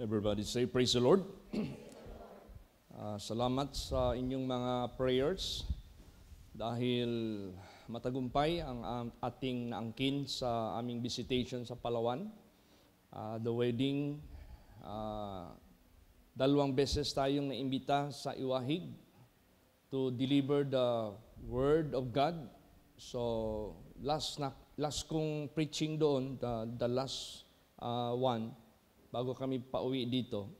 Everybody say, praise the Lord. Salamat sa inyong mga prayers dahil matagumpay ang ating naangkin sa aming visitation sa Palawan. The wedding, dalawang beses tayong naimbita sa Iwahig to deliver the Word of God. So, last kong preaching doon, the last one, bago kami pauwi dito,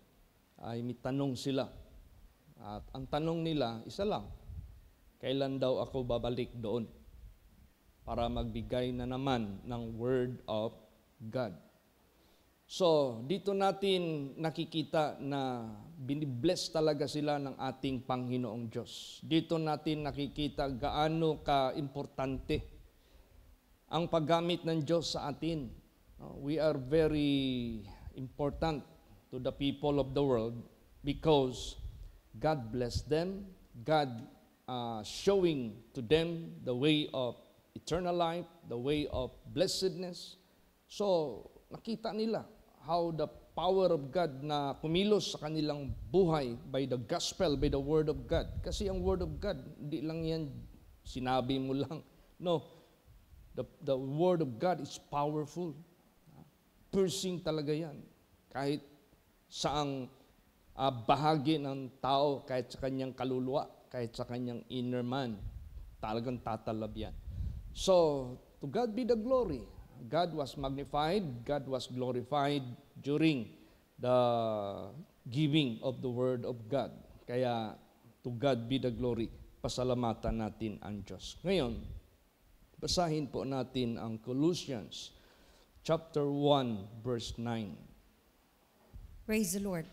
ay may tanong sila. At ang tanong nila, isa lang, kailan daw ako babalik doon para magbigay na naman ng Word of God. So, dito natin nakikita na binibless talaga sila ng ating Panginoong Diyos. Dito natin nakikita gaano ka-importante ang paggamit ng Diyos sa atin. We are very important to the people of the world because God blessed them, God showing to them the way of eternal life, the way of blessedness. So, nakita nila how the power of God na kumilos sa kanilang buhay by the gospel, by the Word of God. Kasi ang Word of God, hindi lang yan sinabi mo lang. No, the Word of God is powerful. Piercing talaga yan. Kahit saang bahagi ng tao, kahit sa kanyang kaluluwa, kahit sa kanyang inner man, talagang tatalab yan. So, to God be the glory. God was magnified, God was glorified during the giving of the Word of God. Kaya, to God be the glory. Pasalamatan natin ang Diyos. Ngayon, basahin po natin ang Colossians chapter 1, verse 9. Praise the Lord.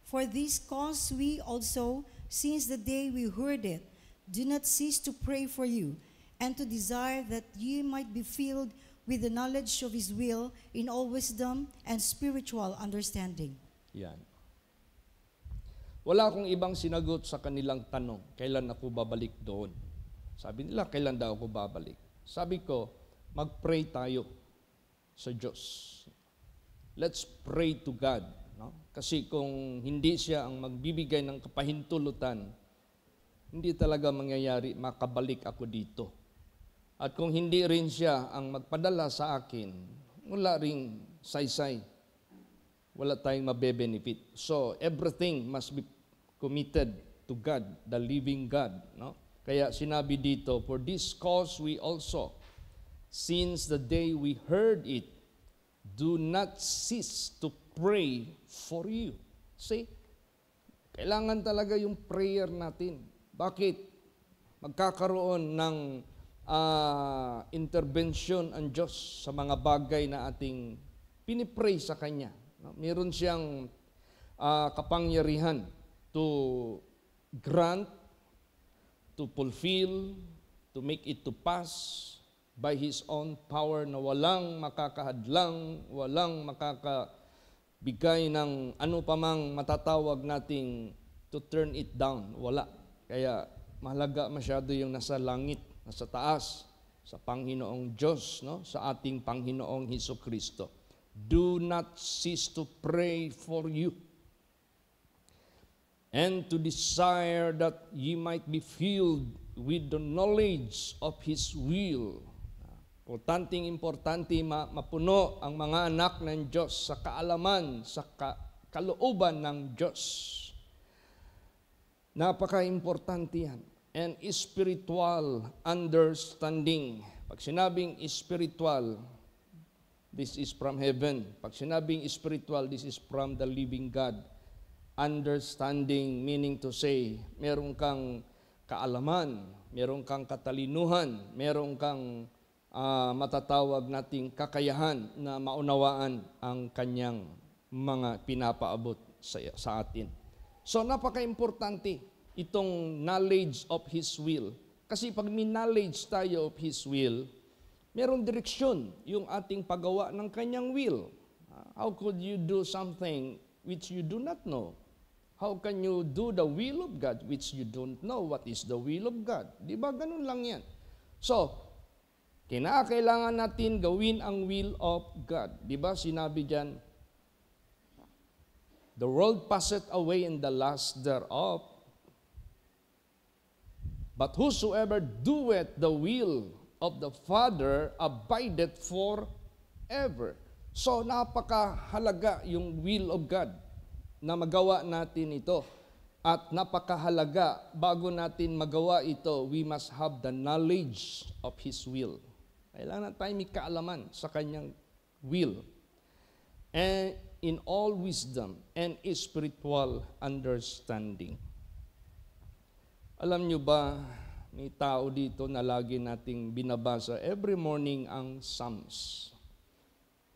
For this cause we also, since the day we heard it, do not cease to pray for you, and to desire that ye might be filled with the knowledge of His will in all wisdom and spiritual understanding. Yan. Wala akong ibang sinagot sa kanilang tanong, kailan ako babalik doon? Sabi nila, kailan daw ako babalik? Sabi ko, mag-pray tayo sa Diyos. Let's pray to God. No? Kasi kung hindi siya ang magbibigay ng kapahintulutan, hindi talaga mangyayari, makabalik ako dito. At kung hindi rin siya ang magpadala sa akin, wala ring saysay. Wala tayong mabe-benefit. So, everything must be committed to God, the living God. No? Kaya sinabi dito, for this cause we also, since the day we heard it, do not cease to pray for you. See? Kailangan talaga yung prayer natin. Bakit? Magkakaroon ng intervention ang Diyos sa mga bagay na ating pinipray sa Kanya. Meron siyang kapangyarihan to grant, to fulfill, to make it to pass by His own power na walang makakahadlang, walang makakabigay ng ano pa mang matatawag nating to turn it down. Wala. Kaya mahalaga masyado yung nasa langit, nasa taas, sa Panginoong Diyos, no? Sa ating Panginoong Hesukristo. Do not cease to pray for you and to desire that ye might be filled with the knowledge of His will. Importante mapuno ang mga anak ng Diyos sa kaalaman, sa kalooban ng Diyos. Napaka-importante yan. And spiritual understanding. Pag sinabing spiritual, this is from heaven. Pag sinabing spiritual, this is from the living God. Understanding, meaning to say, meron kang kaalaman, meron kang katalinuhan, meron kang matatawag nating kakayahan na maunawaan ang kanyang mga pinapaabot sa atin. So, napaka-importante itong knowledge of His will. Kasi pag may knowledge tayo of His will, merong direksyon yung ating paggawa ng kanyang will. How could you do something which you do not know? How can you do the will of God which you don't know what is the will of God? Di ba ganun lang yan? So, kinakailangan natin gawin ang will of God. Di ba sinabi dyan, The world passeth away in the lust thereof, but whosoever doeth the will of the Father abideth forever. So napakahalaga yung will of God na magawa natin ito. At napakahalaga, bago natin magawa ito, we must have the knowledge of His will. Kailangan tayo may kaalaman sa Kanyang will. And in all wisdom and spiritual understanding. Alam nyo ba, may tao dito na lagi nating binabasa every morning ang Psalms.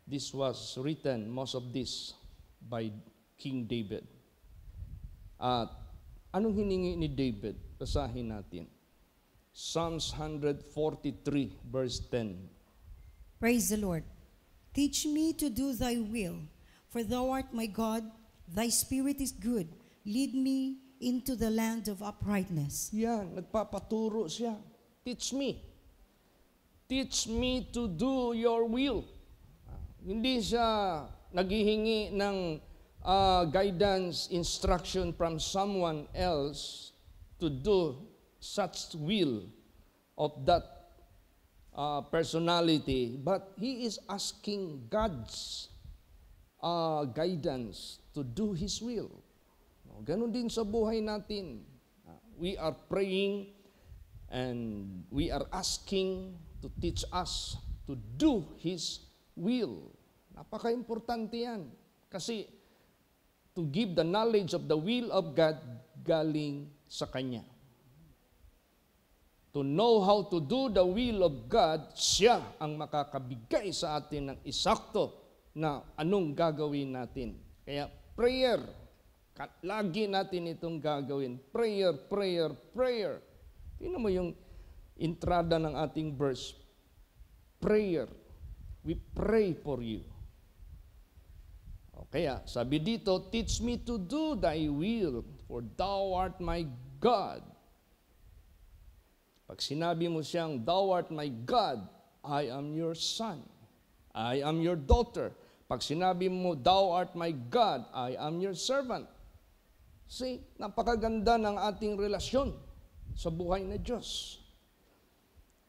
This was written, most of this, by King David. At anong hiningi ni David? Basahin natin. Psalms 143, verse 10. Praise the Lord. Teach me to do thy will, for thou art my God, thy spirit is good. Lead me into the land of uprightness. Yan, nagpapaturo siya. Teach me. Teach me to do your will. Hindi siya naghihingi ng guidance, instruction from someone else to do such will of that personality, but he is asking God's guidance to do His will. Ganon din sa buhay natin. We are praying and we are asking to teach us to do His will. Napaka-importante yan. Kasi to give the knowledge of the will of God galing sa Kanya. To know how to do the will of God, siya ang makakabigay sa atin ng isakto na anong gagawin natin. Kaya prayer, lagi natin itong gagawin. Prayer, prayer, prayer. Tingnan mo yung entrada ng ating verse. Prayer. We pray for you. Kaya sabi dito, teach me to do thy will, for thou art my God. Pag sinabi mo siyang, thou art my God, I am your son. I am your daughter. Pag sinabi mo, thou art my God, I am your servant. See, napakaganda ng ating relasyon sa buhay na Diyos.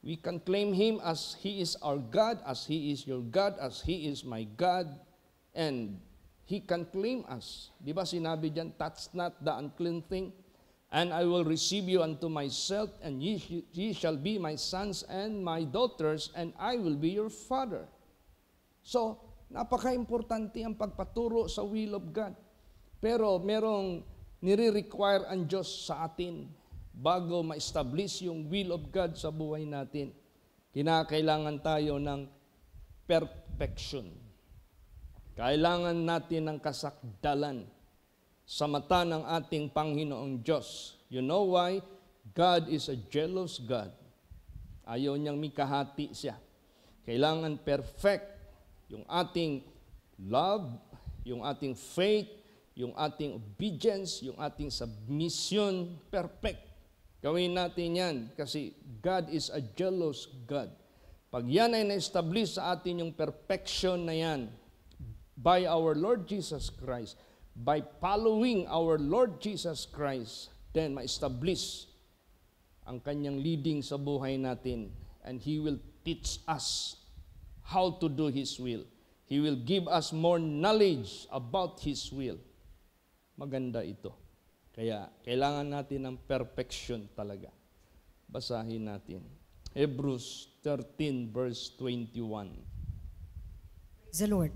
We can claim Him as He is our God, as He is your God, as He is my God, and He can claim us. Di ba sinabi diyan, touch not the unclean thing, and I will receive you unto myself, and ye shall be my sons and my daughters, and I will be your father. So, napaka-importante ang pagpaturo sa will of God. Pero merong nire-require ang Diyos sa atin bago ma-establish yung will of God sa buhay natin. Kinakailangan tayo ng perfection. Kailangan natin ng kasakdalan sa mata ng ating Panginoong Diyos. You know why? God is a jealous God. Ayaw niyang mikahati siya. Kailangan perfect yung ating love, yung ating faith, yung ating obedience, yung ating submission, perfect. Gawin natin yan kasi God is a jealous God. Pag yan ay na-establish sa atin yung perfection na yan, by our Lord Jesus Christ, by following our Lord Jesus Christ, then ma-establish ang Kanyang leading sa buhay natin, and He will teach us how to do His will. He will give us more knowledge about His will. Maganda ito. Kaya kailangan natin ng perfection talaga. Basahin natin. Hebrews 13 verse 21. Praise the Lord.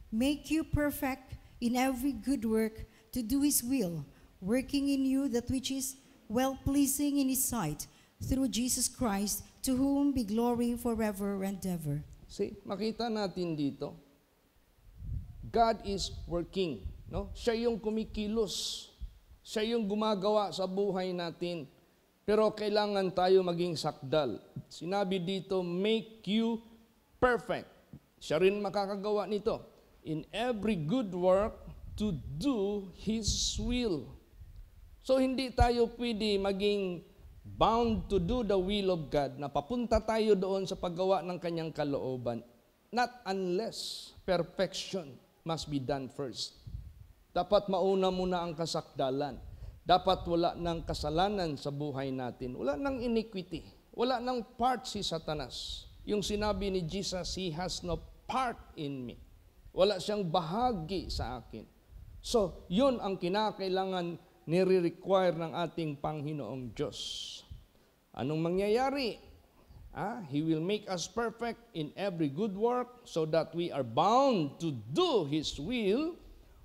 Make you perfect in every good work to do His will, working in you that which is well-pleasing in His sight, through Jesus Christ, to whom be glory forever and ever. See, makita natin dito, God is working. No? Siya yung kumikilos. Siya yung gumagawa sa buhay natin. Pero kailangan tayo maging sakdal. Sinabi dito, make you perfect. Siya rin makakagawa nito. In every good work to do His will. So hindi tayo pwede maging bound to do the will of God na papunta tayo doon sa paggawa ng Kanyang kalooban. Not unless perfection must be done first. Dapat mauna muna ang kasakdalan. Dapat wala ng kasalanan sa buhay natin. Wala ng iniquity. Wala ng part si Satanas. Yung sinabi ni Jesus, He has no part in me. Wala siyang bahagi sa akin. So, yun ang kinakailangan nire-require ng ating Panginoong Diyos. Anong mangyayari? He will make us perfect in every good work so that we are bound to do His will,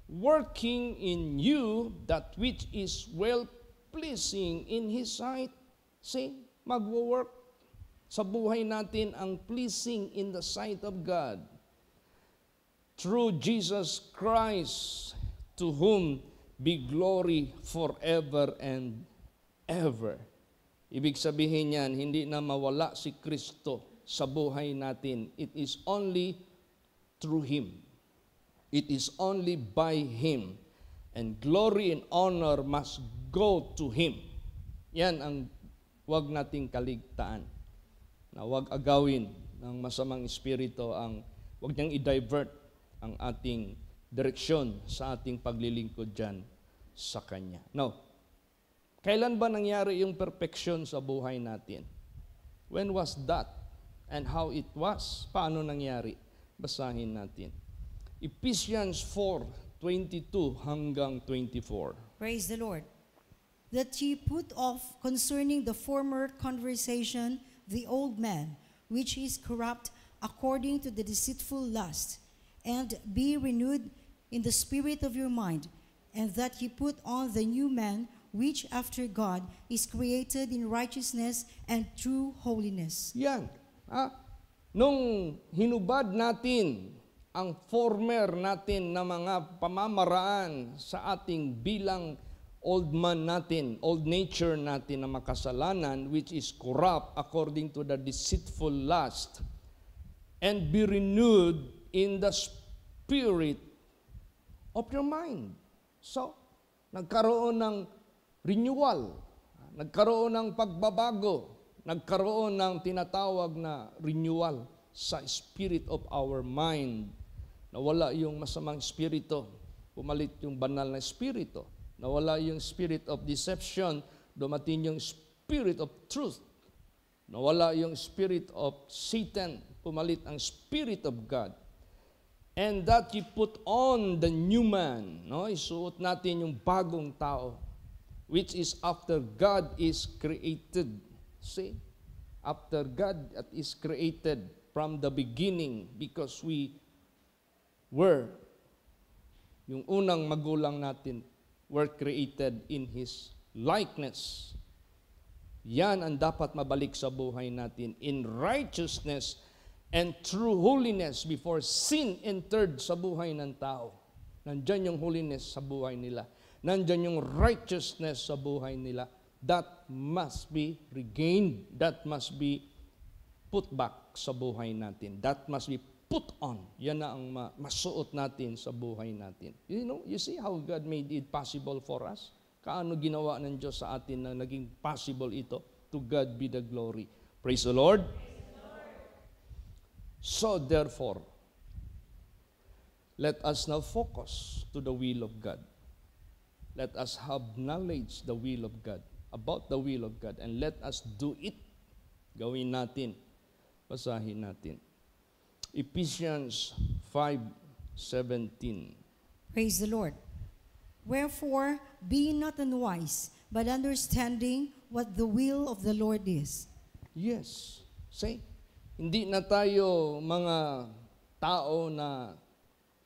working in you that which is well-pleasing in His sight. See, magwo-work sa buhay natin ang pleasing in the sight of God. Through Jesus Christ, to whom be glory forever and ever. Ibig sabihin yan, hindi na mawala si Kristo sa buhay natin. It is only through Him. It is only by Him. And glory and honor must go to Him. Yan ang wag nating kaligtaan. Na wag agawin ng masamang espiritu, wag niyang i-divert ang ating direksyon sa ating paglilingkod dyan sa Kanya. Now, kailan ba nangyari yung perfection sa buhay natin? When was that? And how it was? Paano nangyari? Basahin natin. Ephesians 4:22 hanggang 24. Praise the Lord. That ye put off concerning the former conversation the old man, which is corrupt according to the deceitful lust, and be renewed in the spirit of your mind, and that ye put on the new man, which after God is created in righteousness and true holiness. Yan. Nung hinubad natin ang former natin na mga pamamaraan sa ating bilang old man natin, old nature natin na makasalanan, which is corrupt according to the deceitful lust, and be renewed in the spirit of your mind. So, nagkaroon ng renewal, nagkaroon ng pagbabago, nagkaroon ng tinatawag na renewal sa spirit of our mind. Nawala yung masamang espiritu, pumalit yung banal na espiritu. Nawala yung spirit of deception, dumating yung spirit of truth. Nawala yung spirit of Satan, pumalit ang spirit of God. And that you put on the new man, no? Isuot natin yung bagong tao, which is after God is created. See? After God is created from the beginning, because we were, yung unang magulang natin, were created in His likeness. Yan ang dapat mabalik sa buhay natin, in righteousness and true holiness before sin entered sa buhay ng tao. Nandyan yung holiness sa buhay nila. Nandyan yung righteousness sa buhay nila. That must be regained. That must be put back sa buhay natin. That must be put on. Yan na ang masuot natin sa buhay natin. You see how God made it possible for us? Kaano ginawa ng Diyos sa atin na naging possible ito? To God be the glory. Praise the Lord. So therefore, let us now focus to the will of God. Let us have knowledge the will of God, about the will of God, and let us do it. Gawin natin. Basahin natin. Ephesians 5:17. Praise the Lord. Wherefore, be not unwise, but understanding what the will of the Lord is. Yes. Say, hindi na tayo mga tao na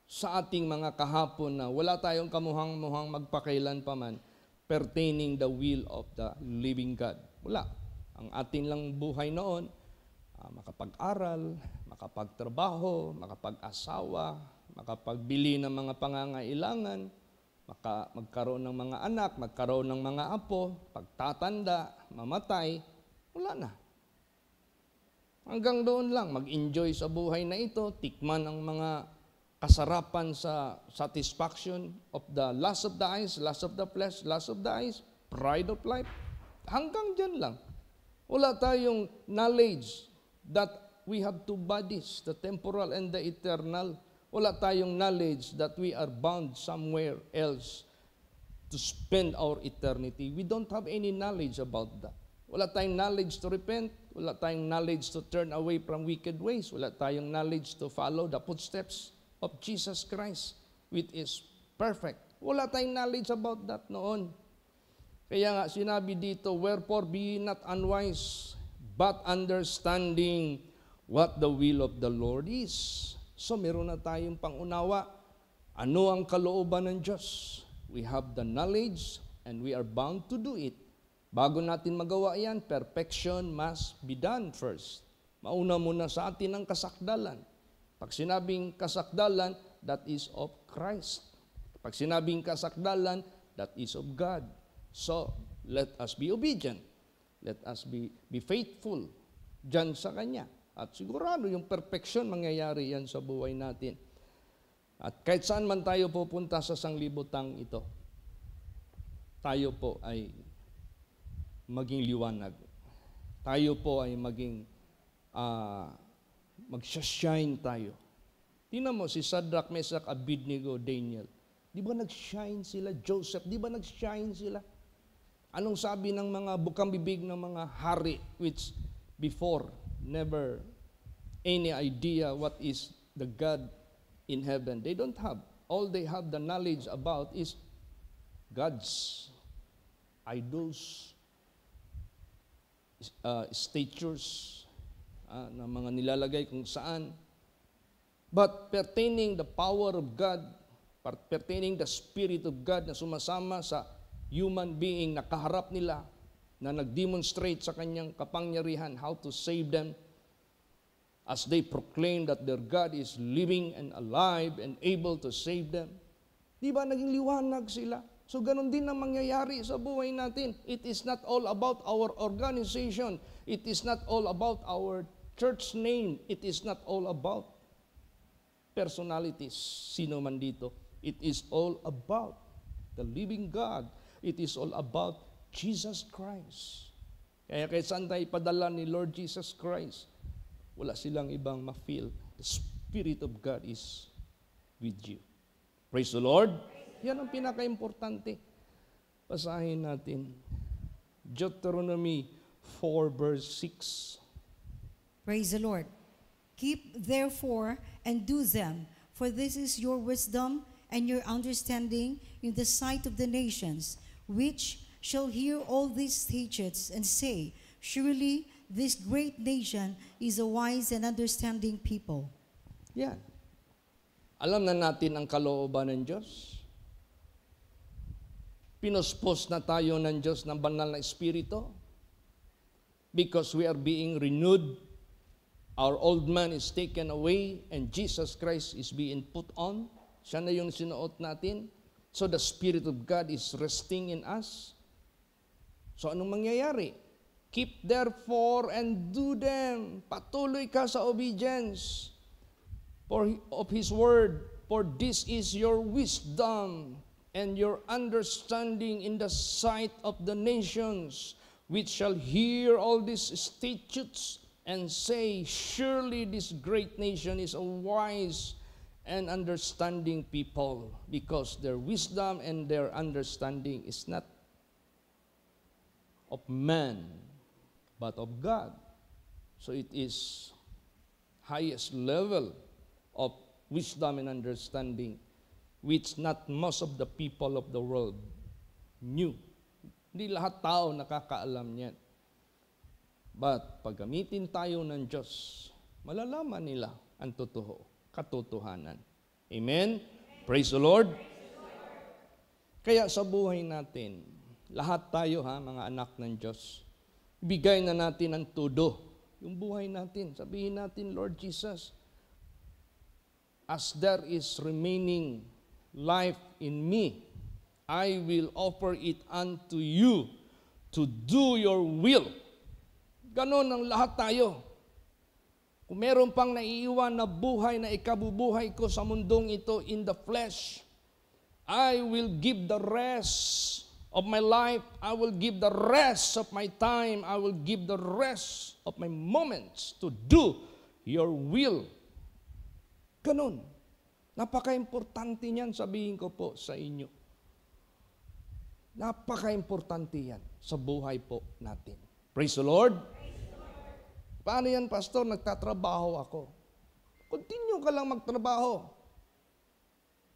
sa ating mga kahapon na wala tayong kamuhang-muhang magpakailan pa man pertaining the will of the living God. Wala. Ang atin lang buhay noon, makapag-aral, makapagtrabaho, makapag-asawa, makapagbili ng mga pangangailangan, magkaroon ng mga anak, magkaroon ng mga apo, pagtatanda, mamatay, wala na. Hanggang doon lang, mag-enjoy sa buhay na ito, tikman ang mga kasarapan sa satisfaction of the lust of the eyes, lust of the flesh, lust of the eyes, pride of life. Hanggang dyan lang. Wala tayong knowledge that we have two bodies, the temporal and the eternal. Wala tayong knowledge that we are bound somewhere else to spend our eternity. We don't have any knowledge about that. Wala tayong knowledge to repent. Wala tayong knowledge to turn away from wicked ways. Wala tayong knowledge to follow the footsteps of Jesus Christ, which is perfect. Wala tayong knowledge about that noon. Kaya nga sinabi dito, wherefore be ye not unwise, but understanding what the will of the Lord is. So meron na tayong pangunawa. Ano ang kalooban ng Diyos? We have the knowledge and we are bound to do it. Bago natin magawa yan, perfection must be done first. Mauna muna sa atin ang kasakdalan. Pag sinabing kasakdalan, that is of Christ. Pag sinabing kasakdalan, that is of God. So, let us be obedient. Let us be faithful dyan sa Kanya. At sigurado yung perfection mangyayari yan sa buhay natin. At kahit saan man tayo pupunta sa sanglibutang ito, tayo po ay maging liwanag. Tayo po ay maging magsashine tayo. Tingnan mo si Shadrach, Meshach, Abednego, Daniel. Di ba nag-shine sila? Joseph, di ba nag-shine sila? Anong sabi ng mga bukang bibig ng mga hari which before never any idea what is the God in heaven? They don't have. All they have the knowledge about is God's idols, statues na mga nilalagay kung saan. But pertaining the power of God, pertaining the Spirit of God na sumasama sa human being na kaharap nila, na nag-demonstrate sa kanyang kapangyarihan how to save them as they proclaim that their God is living and alive and able to save them. Di ba naging liwanag sila? So ganun din ang mangyayari sa buhay natin. It is not all about our organization. It is not all about our church name. It is not all about personalities, sino man dito. It is all about the living God. It is all about Jesus Christ. Kaya kahit saan tayo padala ni Lord Jesus Christ, wala silang ibang ma-feel. The Spirit of God is with you. Praise the Lord. Yan ang pinaka-importante. Basahin natin. Deuteronomy 4 verse 6. Praise the Lord. Keep therefore and do them, for this is your wisdom and your understanding in the sight of the nations, which shall hear all these statutes and say, surely this great nation is a wise and understanding people. Yan. Alam na natin ang kalooban ng Diyos. Pinospos na tayo ng Diyos ng banal na Espiritu because we are being renewed. Our old man is taken away and Jesus Christ is being put on. Siya na yung sinuot natin. So the Spirit of God is resting in us. So anong mangyayari? Keep therefore and do them. Patuloy ka sa obedience of His word. For this is your wisdom and your understanding in the sight of the nations, which shall hear all these statutes and say, surely this great nation is a wise and understanding people, because their wisdom and their understanding is not of man, but of God. So it is highest level of wisdom and understanding, which not most of the people of the world knew. Hindi lahat tao nakakaalam niyan. But pag gamitin tayo ng Diyos, malalaman nila ang katotohanan. Amen? Praise the Lord. Kaya sa buhay natin, lahat tayo mga anak ng Diyos, ibigay na natin ang todo. Yung buhay natin, sabihin natin, Lord Jesus, as there is remaining life in me, I will offer it unto you to do your will. Ganon ang lahat tayo. Kung meron pang naiiwan na buhay na ikabubuhay ko sa mundong ito in the flesh, I will give the rest of my life. I will give the rest of my time. I will give the rest of my moments to do your will. Ganon. Napaka-importante niyan, sabihin ko po sa inyo. Napaka-importante yan sa buhay po natin. Praise the Lord. Paano yan, Pastor? Nagtatrabaho ako. Continue ka lang magtrabaho.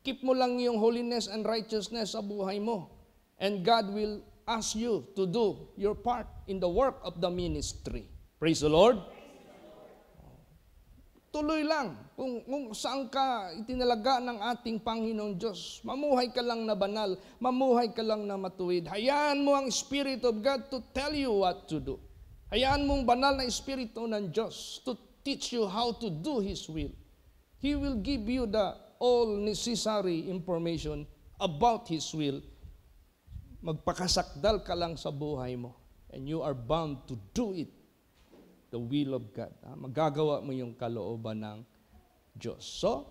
Keep mo lang yung holiness and righteousness sa buhay mo. And God will ask you to do your part in the work of the ministry. Praise the Lord. Tuloy lang. Kung saan ka itinalaga ng ating Panginoon Diyos, mamuhay ka lang na banal, mamuhay ka lang na matuwid. Hayaan mo ang Spirit of God to tell you what to do. Hayaan mong banal na Espiritu ng Diyos to teach you how to do His will. He will give you the all necessary information about His will. Magpakasakdal ka lang sa buhay mo, and you are bound to do it. The will of God. Magagawa mo yung kalooban ng Diyos. So,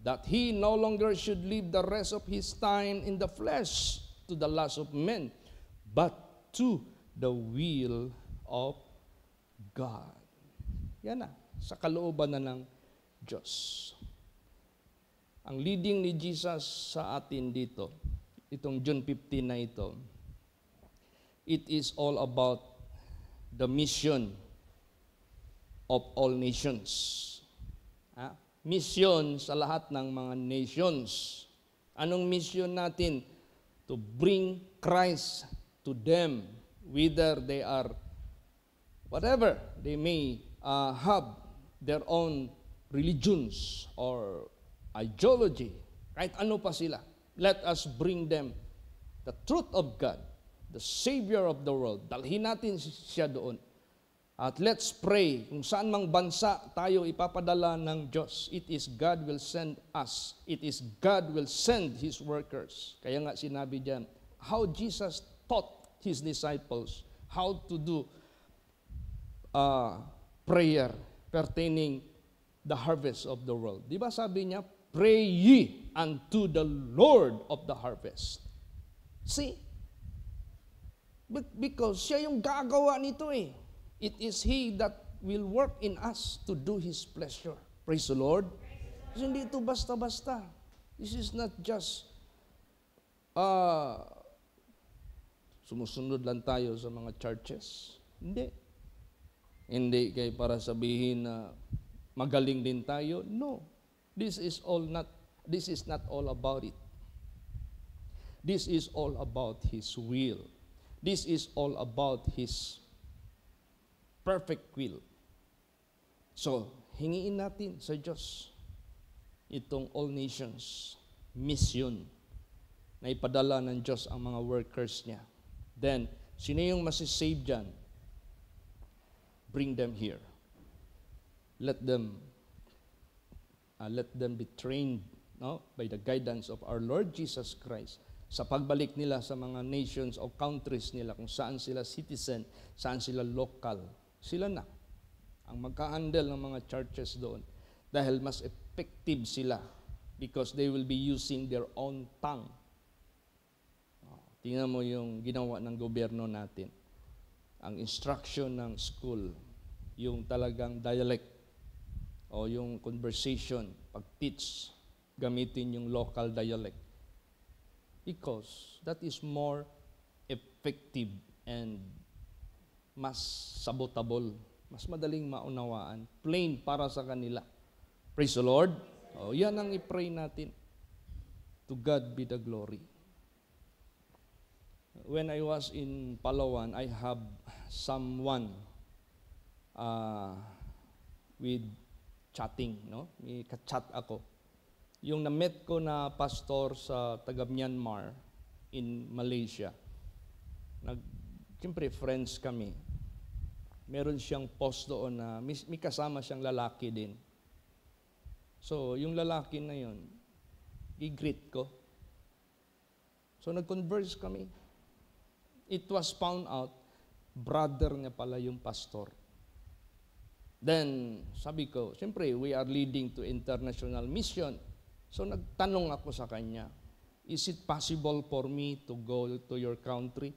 that he no longer should live the rest of his time in the flesh to the lust of men, but to the will of God. Yan na, sa kalooban na ng Diyos. Ang leading ni Jesus sa atin dito, itong John 15 na ito, it is all about the mission of all nations. Mission sa lahat ng mga nations. Anong mission natin? To bring Christ to them, whether they are, whatever, they may have their own religions or ideology, kahit ano pa sila. Let us bring them the truth of God, the Savior of the world. Dalhin natin siya doon. At let's pray, kung saan mang bansa tayo ipapadala ng Diyos, it is God will send us. It is God will send His workers. Kaya nga sinabi diyan, how Jesus taught His disciples how to do prayer pertaining the harvest of the world. Di ba sabi niya, pray ye unto the Lord of the harvest. See? Because siya yung gagawa nito eh. It is He that will work in us to do His pleasure. Praise the Lord. Kasi hindi ito basta-basta. This is not just sumusunod lang tayo sa mga churches. Hindi. Hindi kay para sabihin na magaling din tayo. No. This is not all about it. This is all about His will. This is all about His perfect will. So, hingiin natin sa Diyos itong all nations mission na ipadala ng Diyos ang mga workers niya. Then, sino yung masisave dyan? Bring them here. Let them be trained by the guidance of our Lord Jesus Christ sa pagbalik nila sa mga nations o countries nila, kung saan sila citizen, saan sila local. Sila na ang magka-handle ng mga churches doon dahil mas effective sila because they will be using their own tongue. Tingnan mo yung ginawa ng gobyerno natin. Ang instruction ng school, yung talagang dialect o yung conversation, pag-teach, gamitin yung local dialect. Because that is more effective and mas sabotable, mas madaling maunawaan, plain para sa kanila. Praise the Lord. Yan ang i-pray natin. To God be the glory. When I was in Palawan, I have someone with chatting, no? May ka-chat ako. Yung na-met ko na pastor sa taga Myanmar in Malaysia. Siyempre, friends kami. Meron siyang post doon na may kasama siyang lalaki din. So, yung lalaki na yun, i-greet ko. So, nag-converse kami. It was found out, brother niya pala yung pastor. Then, sabi ko, siyempre, we are leading to international mission. So, nagtanong ako sa kanya, is it possible for me to go to your country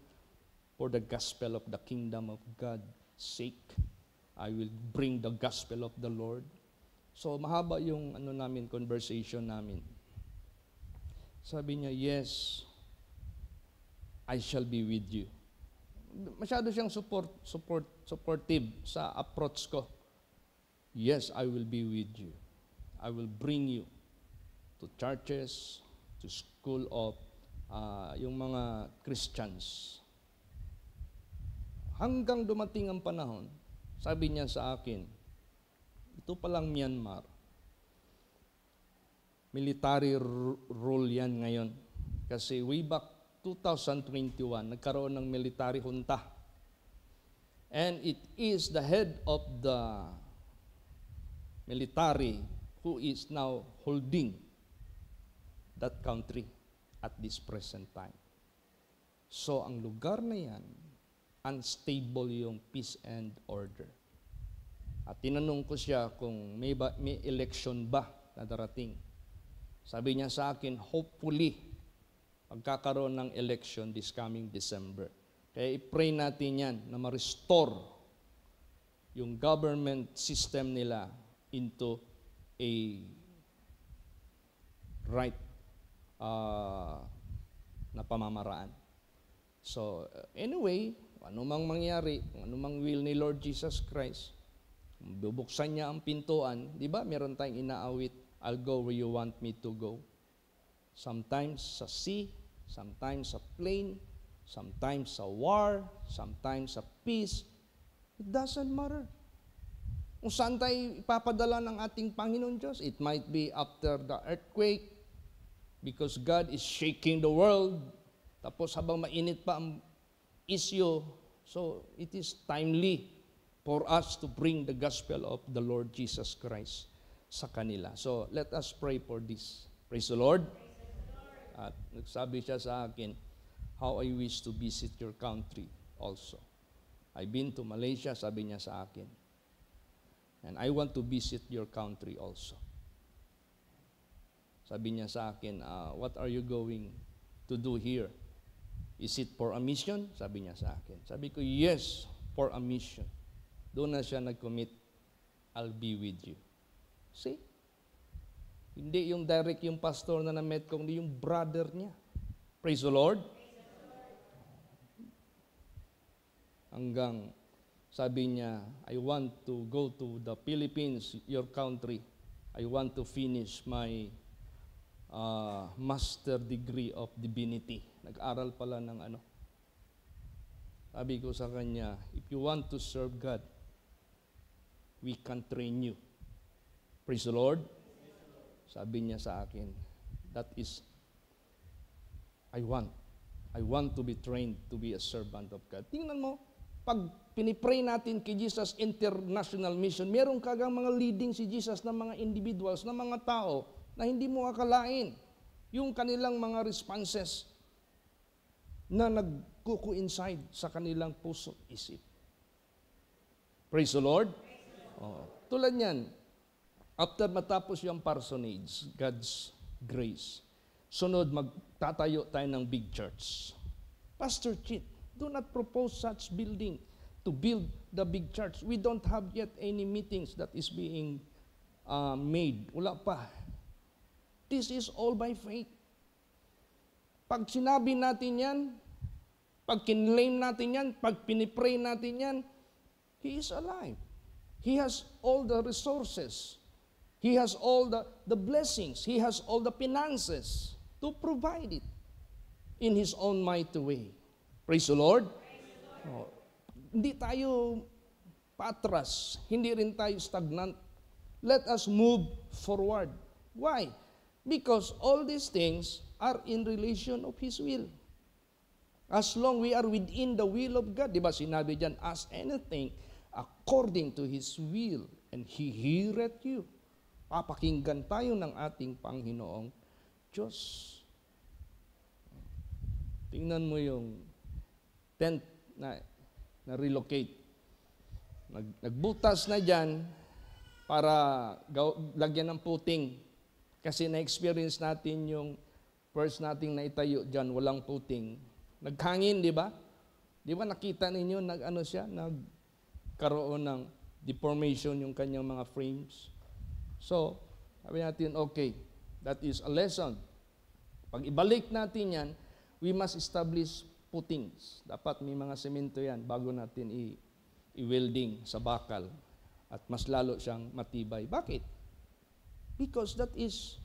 for the gospel of the kingdom of God sake? I will bring the gospel of the Lord. So mahaba yung conversation namin. Sabi niya, yes, I shall be with you. Masyado siyang supportive sa approach ko. Yes, I will be with you. I will bring you to churches, to school of yung mga Christians. Hanggang dumating ang panahon, sabi niya sa akin, ito palang Myanmar, military rule yan ngayon. Kasi way back 2021, nagkaroon ng military junta. And it is the head of the military who is now holding that country at this present time. So ang lugar na yan, unstable yung peace and order. At tinanong ko siya kung may election ba na darating. Sabi niya sa akin, hopefully, magkakaroon ng election this coming December. Kaya i-pray natin yan na ma-restore yung government system nila into a right na pamamaraan. So, anyway, anumang mangyari, anumang will ni Lord Jesus Christ, bubuksan niya ang pintuan, di ba? Meron tayong inaawit, I'll go where you want me to go. Sometimes sa sea, sometimes sa plane, sometimes sa war, sometimes sa peace. It doesn't matter. Kung saan tayo ipapadala ng ating Panginoon Diyos, it might be after the earthquake, because God is shaking the world. Tapos habang mainit pa ang issue, so it is timely for us to bring the gospel of the Lord Jesus Christ sa kanila. So let us pray for this. Praise the Lord. At nagsabi siya sa akin, how I wish to visit your country also. I've been to Malaysia, sabi niya sa akin. And I want to visit your country also. Sabi niya sa akin, what are you going to do here? Is it for a mission? Sabi niya sa akin. Sabi ko, yes, for a mission. Doon na siya nag-commit, I'll be with you. See? Hindi yung direct yung pastor na na-met ko, hindi yung brother niya. Praise the Lord. Hanggang sabi niya, I want to go to the Philippines, your country. I want to finish my master degree of divinity. Nag-aral pala ng ano. Sabi ko sa kanya, if you want to serve God, we can train you. Praise the Lord. Sabi niya sa akin, that is, I want to be trained to be a servant of God. Tingnan mo, pag pinipray natin kay Jesus International Mission, meron kagang mga leading si Jesus na mga individuals, na mga tao, na hindi mo akalain yung kanilang mga responses na nagkuku-inside sa kanilang puso isip. Praise the Lord. Tulad niyan, after matapos yung parsonage, God's grace, sunod magtatayo tayo ng big church. Pastor Chit, do not propose such building to build the big church. We don't have yet any meetings that is being made. Wala pa. This is all by faith. Pag sinabi natin yan, pag kinlaim natin yan, pag pinipray natin yan, He is alive. He has all the resources. He has all the blessings. He has all the finances to provide it in His own mighty way. Praise the Lord. Hindi tayo patras. Hindi rin tayo stagnant. Let us move forward. Why? Because all these things are in relation of His will. As long we are within the will of God, di ba sinabi dyan, ask anything according to His will, and He heareth you. Papakinggan tayo ng ating Panginoong Diyos. Tingnan mo yung tent na relocate. Nagbutas na dyan para lagyan ng puting. Kasi na-experience natin yung first nating naitayo dyan, walang puting. Naghangin, di ba? Di ba nakita ninyo, nagkaroon ng deformation yung kanyang mga frames. So, sabi natin, okay, that is a lesson. Pag ibalik natin yan, we must establish footings. Dapat may mga semento yan bago natin i-welding sa bakal at mas lalo siyang matibay. Bakit? Because that is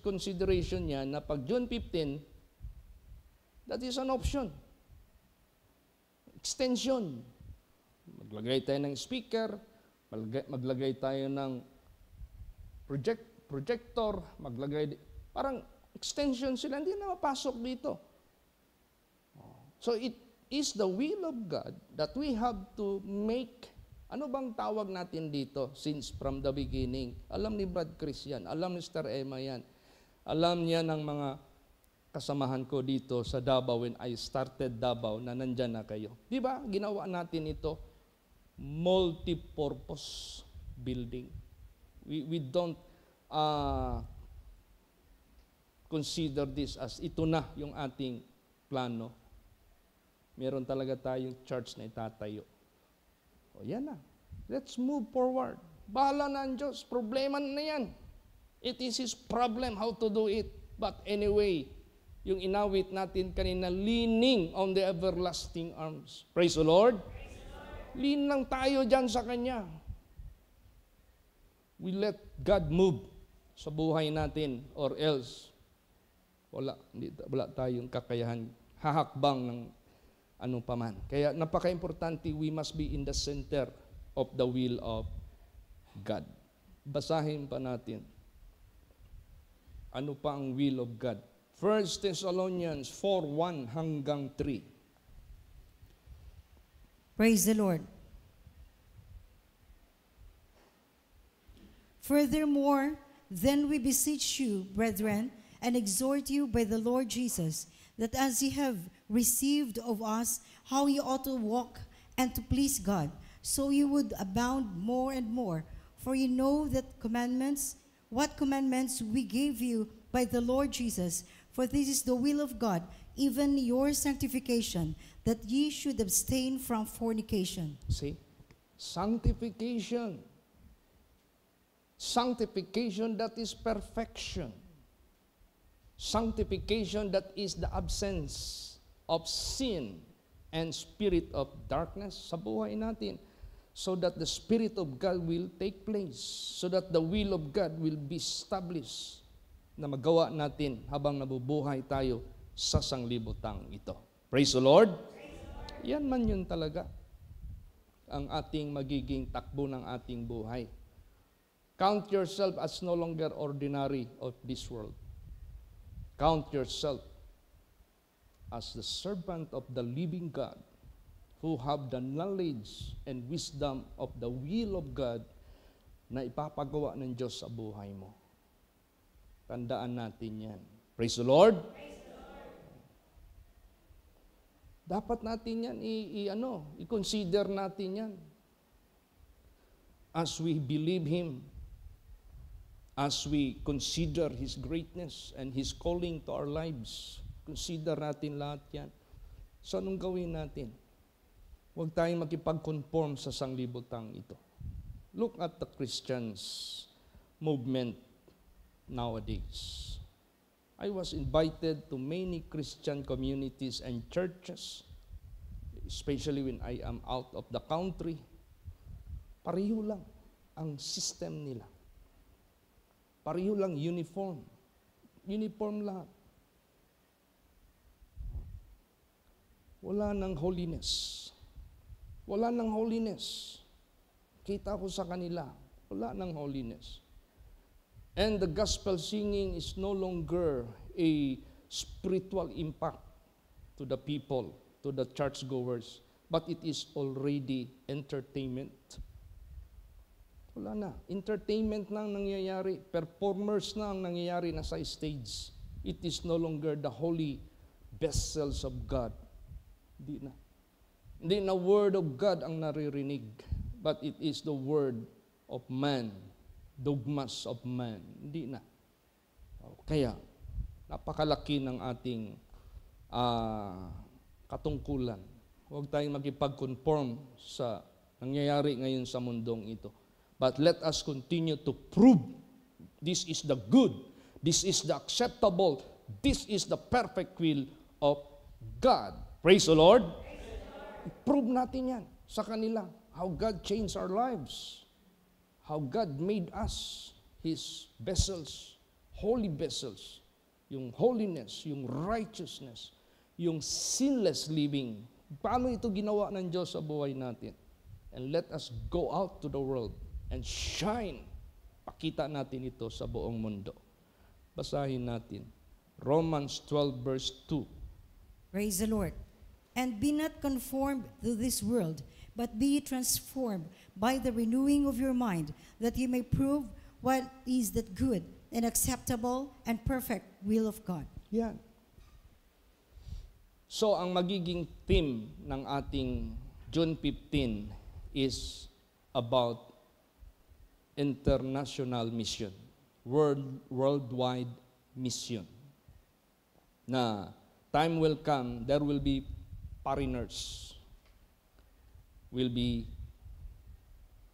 consideration niya na pag June 15, that is an option. Extension. Maglagay tayo ng speaker, maglagay tayo ng projector, parang extension sila, hindi na mapasok dito. So it is the will of God that we have to make, ano bang tawag natin dito since from the beginning? Alam ni Brad Chris yan, alam ni Sister Emma yan, alam niya ng mga kasamahan ko dito sa Davao when I started Davao na nandyan na kayo. Di ba? Ginawa natin ito, multi-purpose building. We don't consider this as ito na yung ating plano. Meron talaga tayong church na itatayo. O yan na. Let's move forward. Bahala na ang Diyos. Problema na yan. It is His problem how to do it. But anyway, yung inawit natin kanina, leaning on the everlasting arms. Praise the Lord. Lean lang tayo dyan sa Kanya. We let God move sa buhay natin or else wala tayong kakayahan hahakbang ng ano paman. Kaya napaka-importante, we must be in the center of the will of God. Basahin pa natin. Ano pa ang will of God? 1 Thessalonians 4:1 hanggang 3. Praise the Lord. Furthermore, then we beseech you, brethren, and exhort you by the Lord Jesus, that as ye have received of us how ye ought to walk and to please God, so you would abound more and more. For you know what commandments we gave you by the Lord Jesus. For this is the will of God, even your sanctification, that ye should abstain from fornication. See? Sanctification. Sanctification, that is perfection. Sanctification, that is the absence of sin and spirit of darkness sa buhay natin, so that the Spirit of God will take place, so that the will of God will be established na magawa natin habang nabubuhay tayo sa sanglibutang ito. Praise the Lord! Yan man yun talaga ang ating magiging takbo ng ating buhay. Count yourself as no longer ordinary of this world. Count yourself as the servant of the living God who have the knowledge and wisdom of the will of God na ipapagawa ng Diyos sa buhay mo. Tandaan natin yan. Praise the Lord! Praise the Lord. Dapat natin yan i-consider natin yan. As we believe Him, as we consider His greatness and His calling to our lives, consider natin lahat yan. So, anong gawin natin? Huwag tayong makipag-conform sa sanglibutang ito. Look at the Christians movement nowadays. I was invited to many Christian communities and churches, especially when I am out of the country. Pareho lang ang system nila. Pareho lang uniform. Uniform lahat. Wala nang holiness. Wala nang holiness. Kita ko sa kanila, wala nang holiness. And the gospel singing is no longer a spiritual impact to the people, to the churchgoers, but it is already entertainment. Wala na. Entertainment na ang nangyayari. Performers na ang nangyayari na sa stage. It is no longer the holy vessels of God. Hindi na. Hindi na word of God ang naririnig, but it is the word of man. Dogmas of man. Hindi na. Kaya, napakalaki ng ating katungkulan. Huwag tayong magipag-conform sa nangyayari ngayon sa mundong ito. But let us continue to prove this is the good, this is the acceptable, this is the perfect will of God. Praise the Lord. Prove natin yan sa kanila. How God changed our lives. How God made us His vessels, holy vessels. Yung holiness, yung righteousness, yung sinless living. Paano ito ginawa ng Diyos sa buhay natin? And let us go out to the world and shine. Pakita natin ito sa buong mundo. Basahin natin. Romans 12 verse 2. Praise the Lord. And be not conformed to this world, but be ye transformed by the renewing of your mind, that ye may prove what is that good and acceptable and perfect will of God. Yan. So, ang magiging theme ng ating June 15 is about international mission, worldwide mission. Na time will come, there will be foreigners will be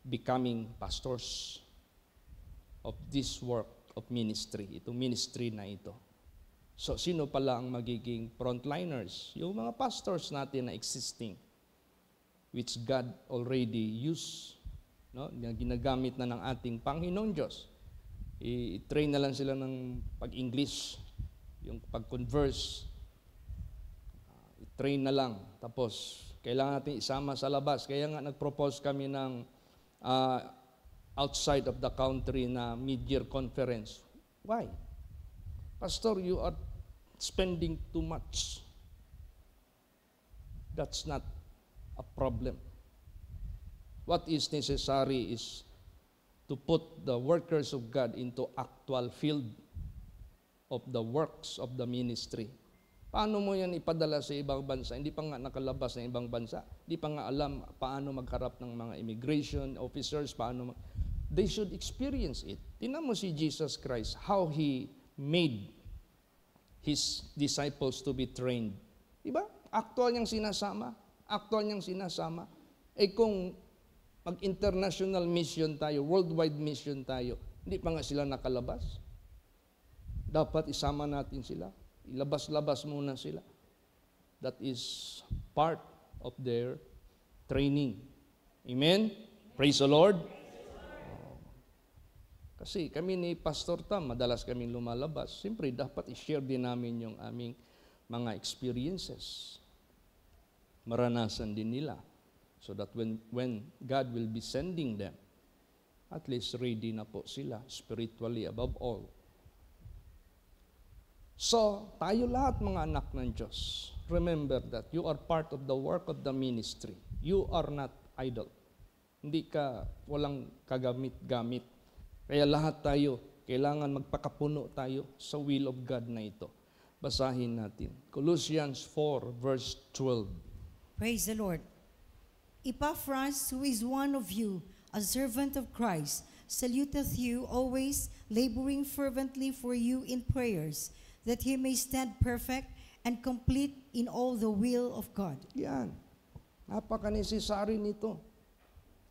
becoming pastors of this work of ministry, itong ministry na ito. So, sino pala ang magiging frontliners? Yung mga pastors natin na existing, which God already used, no? Na ginagamit na ng ating Panginoon Diyos. I-train na lang sila ng pag-English, yung pag-converse, i-train na lang. Tapos, kailangan natin isama sa labas. Kaya nga nag-propose kami ng outside of the country na mid-year conference. Why? Pastor, you are spending too much. That's not a problem. What is necessary is to put the workers of God into actual field of the works of the ministry. Paano mo yan ipadala sa ibang bansa? Hindi pa nga nakalabas ng ibang bansa. Hindi pa nga alam paano magharap ng mga immigration officers, they should experience it. Tingnan mo si Jesus Christ, how He made His disciples to be trained. Diba? Actual niyang sinasama. Actual niyang sinasama. Eh kung mag-international mission tayo, worldwide mission tayo, hindi pa nga sila nakalabas. Dapat isama natin sila. Ilabas-labas muna sila. That is part of their training. Amen? Praise the Lord. Kasi kami ni Pastor Tam, madalas kaming lumalabas. Siyempre, dapat i-share din namin yung aming mga experiences. Maranasan din nila. So that when God will be sending them, at least ready na po sila, spiritually above all. So, tayo lahat mga anak ng Diyos, remember that you are part of the work of the ministry. You are not idle. Hindi ka walang kagamit-gamit. Kaya lahat tayo, kailangan magpakapuno tayo sa will of God na ito. Basahin natin. Colossians 4 verse 12. Praise the Lord. Epaphras, who is one of you, a servant of Christ, saluteth you, always laboring fervently for you in prayers, that he may stand perfect and complete in all the will of God. Yan. Napaka-necessary nito.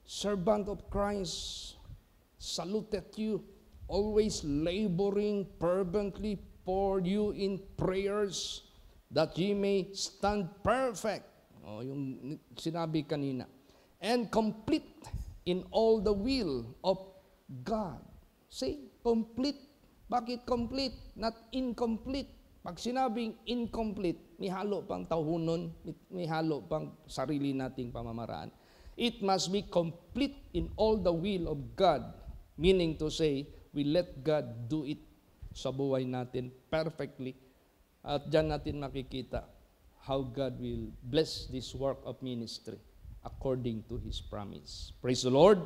Servant of Christ, saluteth you, always laboring fervently for you in prayers, that ye may stand perfect. O, yung sinabi kanina. And complete in all the will of God. See, complete. Bakit complete? Not incomplete. Pag sinabing incomplete, may halo pang tahunon, may halo pang sarili nating pamamaraan. It must be complete in all the will of God. Meaning to say, we let God do it sa buhay natin perfectly. At dyan natin makikita how God will bless this work of ministry according to His promise. Praise the Lord.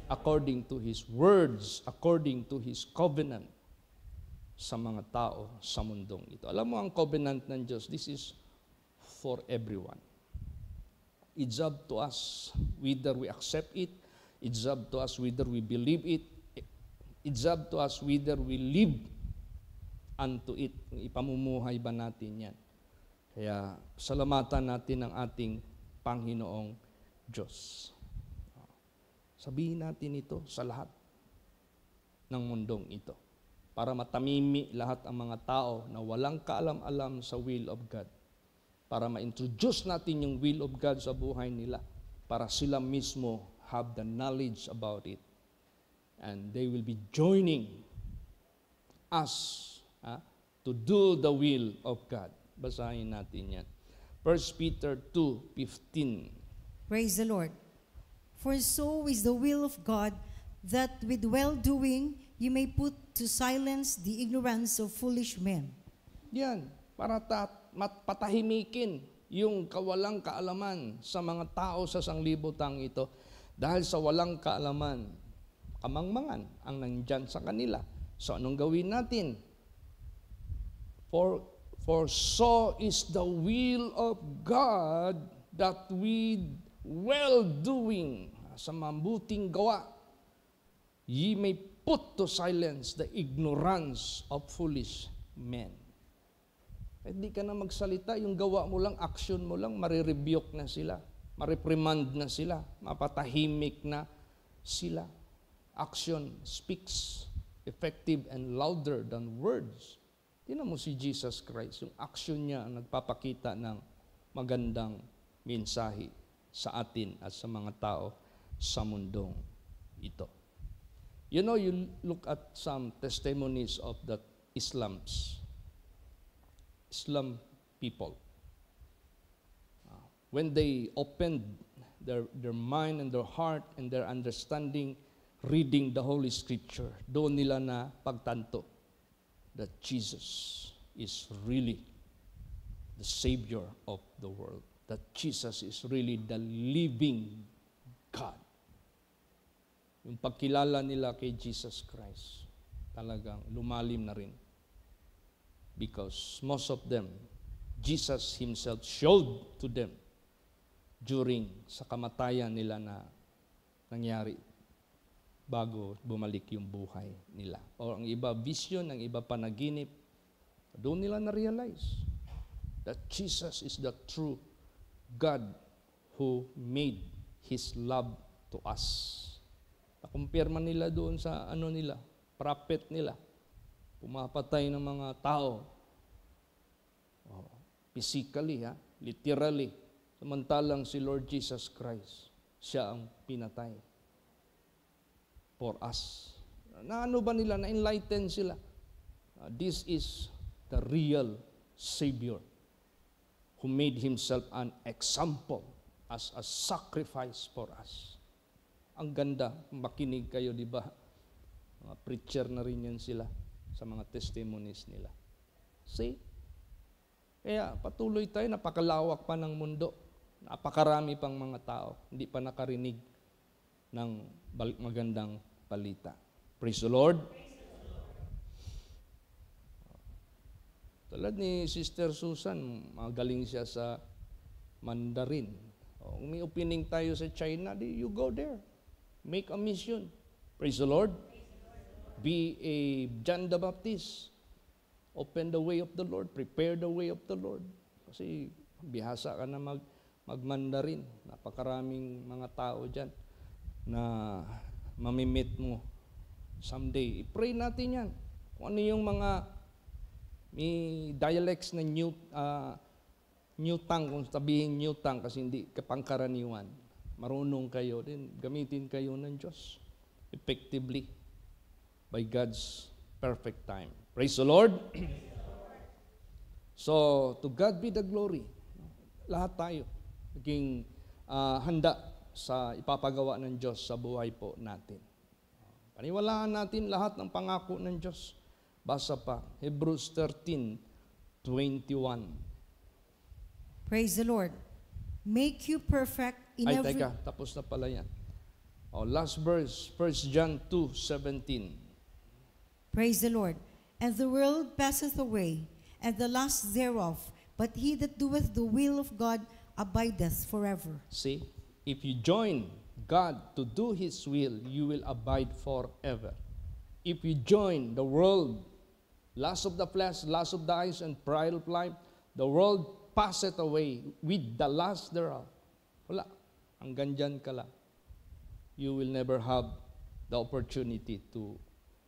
According to His words, according to His covenant sa mga tao sa mundong ito. Alam mo ang covenant ng Diyos, this is for everyone. It's up to us whether we accept it. It's up to us whether we believe it. It's up to us whether we live unto it. Ipamumuhay ba natin yan? Kaya salamatan natin ang ating Panginoong Diyos. Sabihin natin ito sa lahat ng mundong ito. Para matamimi lahat ang mga tao na walang kaalam-alam sa will of God. Para ma-introduce natin yung will of God sa buhay nila. Para sila mismo have the knowledge about it. And they will be joining us to do the will of God. Basahin natin yan. 1 Peter 2:15. Praise the Lord. For so is the will of God, that with well-doing you may put to silence the ignorance of foolish men. Yan, para patahimikin yung kawalang kaalaman sa mga tao sa sanglibutang ito. Dahil sa walang kaalaman, kamangmangan ang nandyan sa kanila. So anong gawin natin? For so is the will of God, that with well-doing, sa mabuting gawa, ye may put to silence the ignorance of foolish men. Hindi ka na magsalita, yung gawa mo lang, action mo lang, marirebuke na sila, mareprimand na sila, mapatahimik na sila. Action speaks effective and louder than words. Tingnan mo si Jesus Christ, yung action niya ang nagpapakita ng magandang mensahe sa atin at sa mga tao sa mundong ito. You know, you look at some testimonies of the Islam people. When they opened their mind and their heart and their understanding, reading the Holy Scripture, doon nila na pagtanto that Jesus is really the Savior of the world. That Jesus is really the living God. Yung pagkilala nila kay Jesus Christ, talagang lumalim na rin. Because most of them, Jesus Himself showed to them during sa kamatayan nila na nangyari bago bumalik yung buhay nila. O ang iba vision, ang iba panaginip, doon nila na-realize that Jesus is the true God who made His love to us. Nakumpirma nila doon sa prophet nila. Pumapatay ng mga tao. Physically, literally. Samantalang si Lord Jesus Christ, siya ang pinatay for us. Naano ba nila? Na-enlighten sila. This is the real Savior who made Himself an example as a sacrifice for us. Ang ganda, makinig kayo, di ba? Mga preacher na rin yan sila sa mga testimonies nila. See? Kaya patuloy tayo, napakalawak pa ng mundo. Napakarami pang mga tao, hindi pa nakarinig ng magandang balita. Praise the Lord. Tulad ni Sister Susan, magaling siya sa Mandarin. Kung may opening tayo sa China, you go there. Make a mission. Praise the Lord. Be a John the Baptist. Open the way of the Lord. Prepare the way of the Lord. Kasi bihasa ka na mag-Mandarin. Napakaraming mga tao dyan na mamimit mo someday. I-pray natin yan. Kung ano yung mga may dialects na new tongue, kung sabihin new tongue kasi hindi kapangkaraniwan. Marunong kayo din, gamitin kayo ng Diyos effectively by God's perfect time. Praise the Lord. So, to God be the glory. Lahat tayo naging handa sa ipapagawa ng Diyos sa buhay po natin. Paniwalaan natin lahat ng pangako ng Diyos. Basa pa, Hebrews 13:21. Praise the Lord. Make you perfect in every... Teka, tapos na pala yan. Last verse, 1 John 2:17. Praise the Lord. And the world passeth away, and the lust thereof, but he that doeth the will of God abideth forever. See, if you join God to do His will, you will abide forever. If you join the world, lust of the flesh, lust of the eyes, and pride of life, the world passeth away with the lust thereof. Wala. Hanggang dyan ka lang. you will never have the opportunity to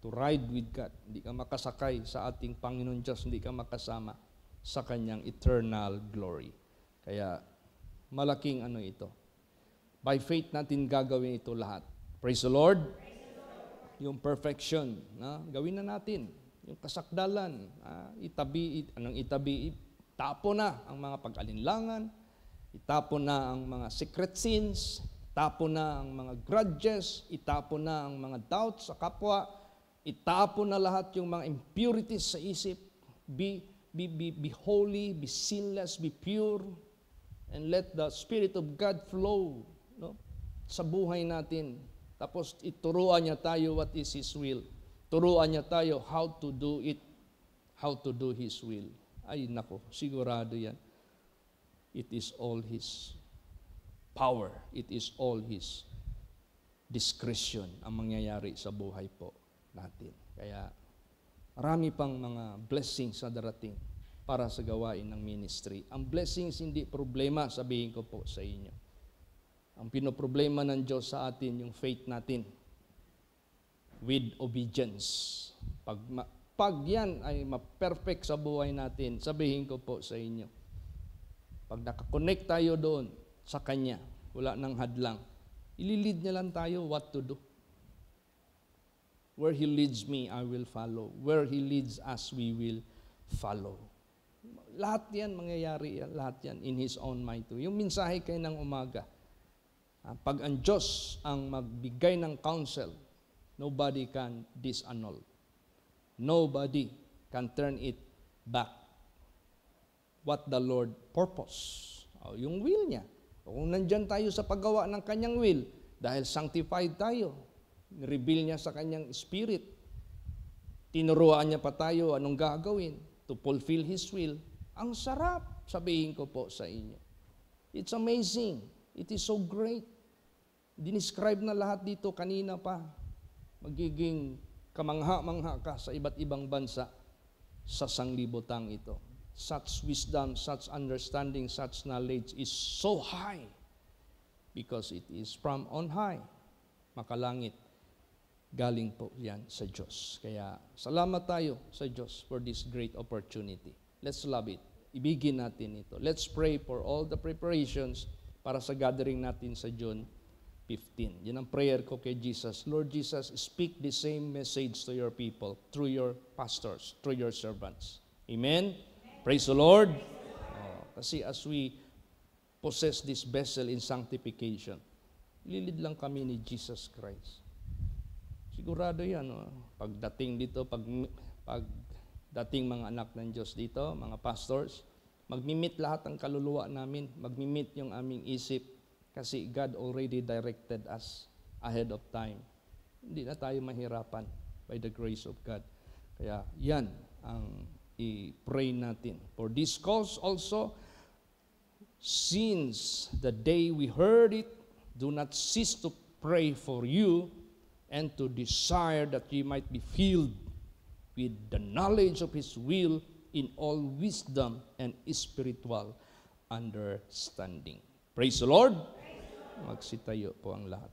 ride with God. Hindi ka makasakay sa ating Panginoon Diyos, hindi ka makasama sa Kanyang eternal glory. Kaya malaking ito. By faith natin gagawin ito lahat. Praise the Lord. Yung perfection, gawin na natin. Yung kasakdalan, itapo na ang mga pag-alinlangan, itapo na ang mga secret sins, itapo na ang mga grudges, itapo na ang mga doubts sa kapwa, itapo na lahat yung mga impurities sa isip. Be holy, be sinless, be pure, and let the Spirit of God flow sa buhay natin. Tapos ituruan niya tayo what is His will. Turuan niya tayo how to do it, how to do His will. Ay nako, sigurado yan. It is all His power. It is all His discretion ang mangyayari sa buhay po natin. Kaya marami pang mga blessings na darating para sa gawain ng ministry. Ang blessings hindi problema, sabihin ko po sa inyo. Ang pinoproblema ng Diyos sa atin, yung faith natin with obedience. Pag yan ay ma-perfect sa buhay natin, sabihin ko po sa inyo, pag nakakonect tayo doon sa Kanya, wala nang hadlang, ililid niya lang tayo what to do. Where He leads me, I will follow. Where He leads us, we will follow. Lahat yan, mangyayari yan, lahat yan in His own might too. Yung mensahe kayo ng umaga, pag ang Diyos ang magbigay ng counsel, nobody can disannul. Nobody can turn it back. What the Lord purpose. Yung will niya. Kung nandyan tayo sa paggawa ng Kanyang will, dahil sanctified tayo, reveal niya sa Kanyang Spirit, tinuruan niya pa tayo anong gagawin to fulfill His will. Ang sarap, sabihin ko po sa inyo. It's amazing. It is so great. Dinescribe na lahat dito kanina pa. Magiging kamangha-mangha ka sa iba't ibang bansa sa sanglibotang ito. Such wisdom, such understanding, such knowledge is so high because it is from on high. Makalangit. Galing po yan sa Diyos. Kaya salamat tayo sa Diyos for this great opportunity. Let's love it. Ibigin natin ito. Let's pray for all the preparations para sa gathering natin sa June 15. Yan ang prayer ko kay Jesus. Lord Jesus, speak the same message to your people through your pastors, through your servants. Amen? Praise the Lord. Kasi as we possess this vessel in sanctification, lilid lang kami ni Jesus Christ. Sigurado yan. Pagdating dito, pagdating mga anak ng Diyos dito, mga pastors, magmimit lahat ang kaluluwa namin, magmimit yung aming isip, kasi God already directed us ahead of time. Hindi na tayo mahirapan by the grace of God. Kaya yan ang i-pray natin. For this cause also, since the day we heard it, do not cease to pray for you and to desire that ye might be filled with the knowledge of His will in all wisdom and spiritual understanding. Praise the Lord. Magsitayo po ang lahat.